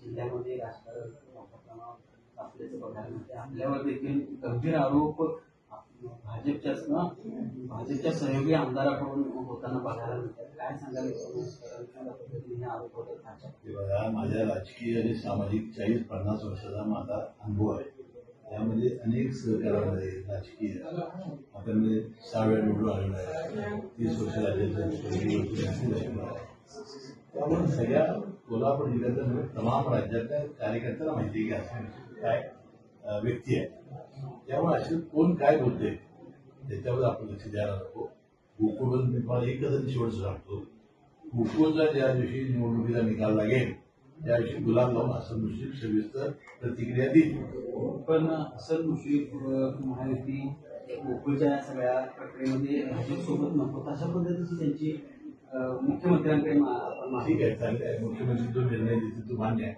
जिल्ह्यामध्ये राजकारण मोठ्या प्रमाणावर असल्याचं बघायला मिळते. आपल्यावर देखील गंभीर आरोप भाजपच्या सहयोगी आमदाराकडून होताना बघायला मिळतात. काय सांगाल पद्धतीने आरोप होतात? माझ्या राजकीय आणि सामाजिक 40-50 वर्षाचा माझा अनुभव आहे. त्यामध्ये अनेक सहकार्यामध्ये राजकीय आता मी 6 वेळा निवडून आलेलो आहे. 30 वर्ष राज्याचा त्यामुळे सगळ्या कोल्हापूर जिल्ह्याच्या तमाम राज्यातल्या कार्यकर्त्यांना माहिती की असं काय व्यक्ती आहे. त्यामुळे असे कोण काय बोलते त्याच्यावर आपण लक्ष द्यायला नको. गोकुळ मी मला एकच शेवट सांगतो, गोकुळचा ज्या दिवशी निवडणुकीचा निकाल लागेल त्या दिवशी गुलाब लावून हसन मुश्रीफ सविस्तर प्रतिक्रिया देईल. पण हसन मुश्रीफ महायुती गोकुळच्या सगळ्या प्रक्रियेमध्ये भाजपसोबत नको अशा पद्धतीची त्यांची मुख्यमंत्र्यांकडे ठीक आहे, चालते आहे. मुख्यमंत्री जो निर्णय देते तो मान्य आहे.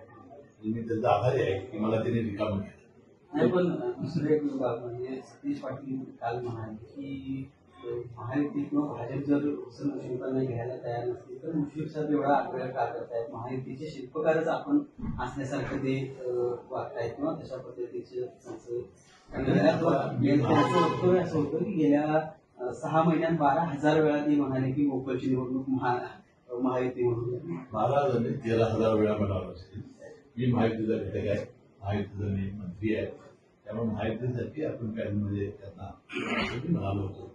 मी त्याचा आभारी आहे की मला त्यांनी रिकामं केलं. नाही, पण दुसरे एक बाब म्हणजे सतीश पाटील काल म्हणाले की महायुती किंवा भाजप जर हसन मुश्रीफांना घ्यायला तयार नसतील तर मुश्रीफ साहेब एवढा आग्रह का करतायत? महायुतीचे शिल्पकारच आपण असल्यासारखं ते वागतायत किंवा तशा पद्धतीचे असं होतं की गेल्या 6 महिन्यात 12,000 वेळा ते म्हणाले की गोकुळची निवडणूक महायुती म्हणून 12,000 13,000 वेळा म्हणावं असेल. मी महायुतीचा घटक आहे, महायुतीचा मी मंत्री आहे. त्यामुळे महायुतीसाठी आपण पॅनलमध्ये त्यांना म्हणालो होतो.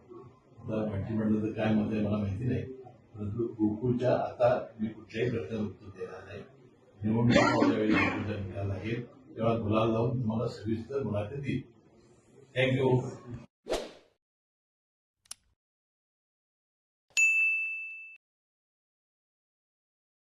मंत्रिमंडळ तर काय मत आहे मला माहिती नाही, परंतु गोकुळच्या आता मी कुठल्याही प्रश्नाला उत्तर देणार नाही. निवडणूक ज्यावेळी गोकुळचा निकाल लागेल तेव्हा गुलाल लावून तुम्हाला सविस्तर मुलाखत देईल. थँक्यू.